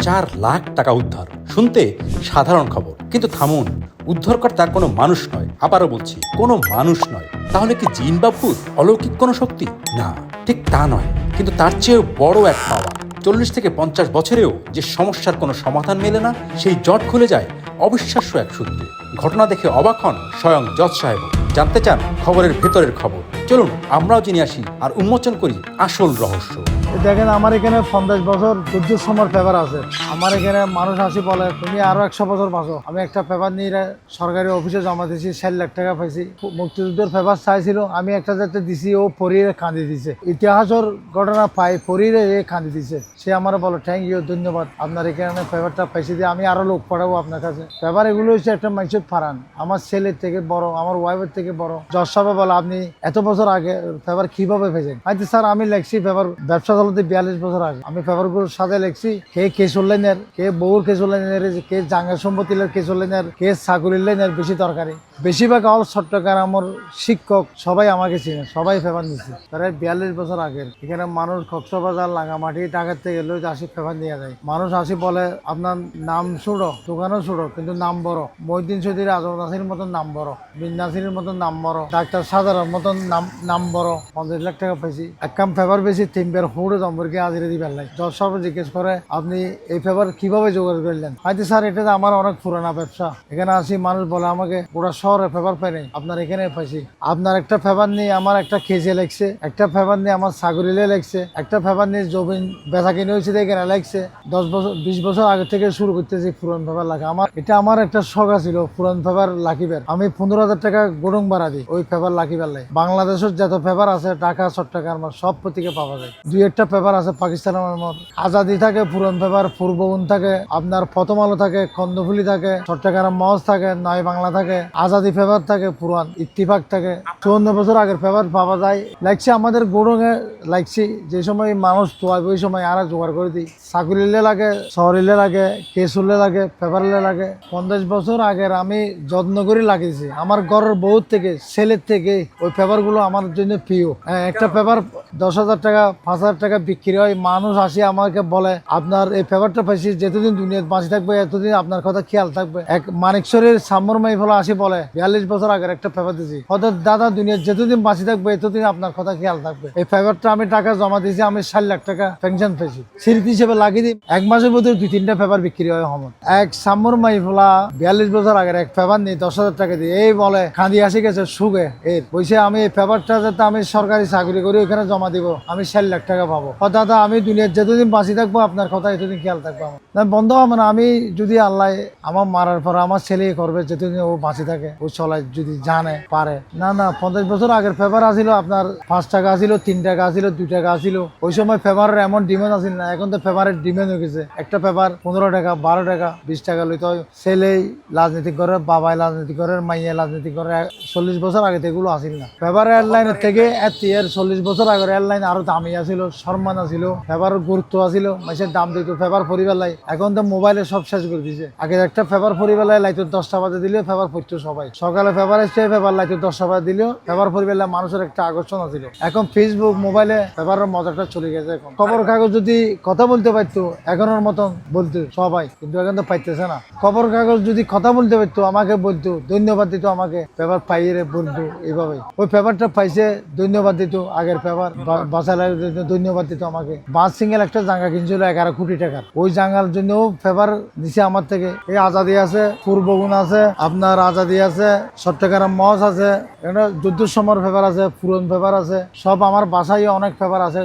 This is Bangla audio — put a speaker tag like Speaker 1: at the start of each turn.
Speaker 1: 4 লাখ টাকা উদ্ধার। শুনতে সাধারণ খবর, কিন্তু থামুন, উদ্ধারকর্তা কোনো মানুষ নয়। আবারও বলছি, কোনো মানুষ নয়। তাহলে কি জিন বা ভূত, অলৌকিক কোনো শক্তি? না, ঠিক তা নয়। কিন্তু তার চেয়েও বড় এক পাওয়া। 40 থেকে 50 বছরেও যে সমস্যার কোনো সমাধান মেলে না, সেই জট খুলে যায় অবিশ্বাস্য এক সূত্রে। ঘটনা দেখে অবাক হন স্বয়ং জজ সাহেব। জানতে চান খবরের ভেতরের খবর? চলুন আমরাও জেনে আসি আর উন্মোচন করি আসল রহস্য।
Speaker 2: দেখেন, আমার এখানে 50 বছর যুদ্ধের সময় পেপার আছে। আমার এখানে মানুষ আসি বলে তুমি আরো 100 বছর বাঁচো। আমি একটা পেপার নিয়ে সরকারি অফিসে জমা দিয়েছি, 4 লাখ টাকা পাইছি। মুক্তিযুদ্ধের পেপার চাইছিল, আমি একটা যাতে দিছি, ও পড়িয়ে কাঁদি দিছে। ইতিহাসের ঘটনা পাই পড়িয়ে কাঁদি দিছে। সে আমার বলো থ্যাংক ইউ, ধন্যবাদ, আপনার এখানে পেপারটা পাইছি দিয়ে আমি আরো লোক পাঠাবো আপনার কাছে। পেপার এগুলো হচ্ছে একটা মানুষের ফারান, আমার ছেলের থেকে বড়, আমার ওয়াইফের থেকে বড়। জজ সাহেব বলে আপনি এত বছর আগে পেপার কিভাবে পেয়েছেন? আচ্ছা স্যার, আমি লেখছি পেপার ব্যবসা চালাতে 42 বছর আগে। আমি পেপারগুলোর সাথে লেখছি কে কেস লাইনের, কে বউর কেস লাইনের, কে জাঙ্গা সম্পত্তির কেস লাইনের, কে চাকুরির লাইনের বেশি দরকারি। বেশিরভাগ অল চট্টগ্রামের শিক্ষক সবাই আমাকে চিনে, সবাই পেপার নিচ্ছে। প্রায় 42 বছর আগের। এখানে মানুষ কক্সবাজার, রাঙামাটি, ঢাকার থেকে এলো আসি পেপার নিয়ে যায়। মানুষ আসি বলে আপনার নাম ছোট, দোকানও ছোট, কিন্তু নাম বড়। মহিউদ্দিন চৌধুরী, আজম নাসির মতন নাম বড়, বিন নাসিরের মতন নাম বড়, ডাক্তার সাদারের মতন নাম বড়। 50 লাখ টাকা পাইছি। এক কাম পেপার বেশি 3 বার হুড়ে জম্বরকে হাজিরে দিবেন নাই। জজ সাহেব জিজ্ঞেস করে আপনি এই পেপার কিভাবে জোগাড় করলেন? হয়তো স্যার এটা তো আমার অনেক পুরানা ব্যবসা। এখানে আসি মানুষ বলে আমাকে পুরো শহরে পেপার পাই নাই, আপনার এখানে পাইছি। আপনার একটা পেপার নিয়ে আমার একটা কেজে লেগছে, একটা পেপার নিয়ে আমার সাগরিলে লেগছে, একটা পেপার নিয়ে জমিন বেচা কিনে হয়েছে এখানে লেগছে। 10 বছর 20 বছর আগে থেকে শুরু করতেছি পুরান পেপার লেখা। আমার একটা শখ ছিল পুরান পেপার লাখিবের। আমি 15,000 টাকা গোডং ভাড়া দিই ওই পেপার লাখিবার লাই। বাংলাদেশের যত পেপার আছে ঢাকা, চট্টগ্রাম সব পত্রিকা পাওয়া যায়। 2-1টা পেপার আছে পাকিস্তানের আজাদি থাকে, পুরান পেপার, পূর্ববন থাকে, আপনার প্রথম আলো থাকে, খন্দফুলি থাকে, চট্টগ্রাম মজ থাকে, নয় বাংলা থাকে, আজাদি পেপার থাকে, পুরান ইত্তিফাক থাকে। 54 বছর আগের পেপার পাওয়া যায়। লাগছে আমাদের গোডঙে লাগছি, যে সময় মানুষ তোয়াবে ওই সময় আর জোগাড় করে দিই। চাকুরিলে লাগে, শহরিলে লাগে, কেসুলে লাগে, পেপারলে লাগে। 50 বছর আগের আমি যত্ন করে লাগিয়েছি। আমার ঘরের বউ থেকে, ছেলের থেকে ওই পেপার গুলো আমার জন্য প্রিয়। একটা পেপার 10,000 টাকা, 5,000 টাকা বিক্রি হয়। মানুষ আসি আমাকে বলে আপনার এই পেপারটা পাইছি, যতদিন দুনিয়া বাঁচি থাকবে এতদিন আপনার কথা খেয়াল থাকবে। এক মানিকশ্বরের সাম্মর মাইফলা আসি বলে 42 বছর আগের একটা পেপার দিয়েছি, হয়তো দাদা দুনিয়া যতদিন বাঁচি থাকবে এতদিন আপনার কথা খেয়াল থাকবে। এই পেপারটা আমি টাকা জমা দিয়েছি, আমি 4 লাখ টাকা পেনশন পেয়েছি। স্মৃতি হিসেবে লাগিয়ে দিই। 1 মাসের মধ্যে 2-3টা পেপার বিক্রি হয়। হমন এক সাম্মর মাইফলা 42 বছর আগের এক পেপার নিয়ে 10,000 টাকা দিয়ে এই বলে খাঁদি আসি গেছে সুগে এর বলছে আমি এই পেপারটা যাতে আমি সরকারি চাকরি করি ওইখানে জমা দিব, আমি 4 লাখ টাকা পাবো। দাদা আমি দুনিয়ার যতদিন বাঁচি থাকবো আপনার কথা এতদিন খেয়াল থাকবো। আমার বন্ধ হবে না। আমি যদি আল্লাহ আমার মারার পর আমার ছেলে করবে, যতদিন ও বাঁচি থাকে ও চলায় যদি জানে পারে। না 50 বছর আগের পেপার আসিল আপনার 5 টাকা আসিল, 3 টাকা আসিল, 2 টাকা আসিল। ওই সময় পেপারের এমন ডিমান্ড আসিল না, এখন তো পেপারের ডিমান্ড হয়ে গেছে। একটা পেপার 15 টাকা, 12 টাকা, 20 টাকা লইতে হয়। ছেলেই রাজনীতি করে, বাবাই রাজনীতি করে, মাইয়া রাজনীতি করে। 40 বছর আগে তো এগুলো আসিল না। পেপার এয়ারলাইনের থেকে 40 বছর আগের এয়ারলাইন আরো দামি আসিল, সম্মান আসিল, পেপারের গুরুত্ব আসিল, মানুষের দাম দিত পেপার পরিবার লাই। এখন তো মোবাইলে সব শেষ করে দিয়েছে। আগে একটা পেপার পরিবার লাই লাইতো 10টা বাজে দিলেও পেপার পড়তো সবাই। সকালে পেপার এসে পেপার লাইতো 10টা বাজে দিলেও পেপার পরিবার মানুষের একটা আকর্ষণ আছিল। এখন ফেসবুক, মোবাইলে পেপারের মজাটা চলে গেছে। এখন খবর কাগজ যদি কথা বলতে পারতো এখনের মতন বলতো সবাই, কিন্তু এখন তো পাইতেছে না। খবর কাগজ যদি কথা বলতে পারতো আমাকে বলতো, ধন্যবাদ দিত আমাকে, পেপার পাইয়ে বলতো এইভাবে। ওই পেপারটা পাইছে ধন্যবাদ দিত। আগের পেপার বাসায় ধন্যবাদ দিত আমাকে। 5 সিঙ্গেল একটা জাঙ্গা কিনছিল 11 কোটি টাকার। ওই জাঙ্গার জন্য পেপার নিচে আমার থেকে। এই আজাদি আছে, পূর্বগুণ আছে, আপনার আজাদি আছে, চট্টগ্রাম মজ আছে, এখানে যুদ্ধের সময়ের পেপার আছে, পুরন পেপার আছে, সব আমার বাসায় অনেক পেপার আছে।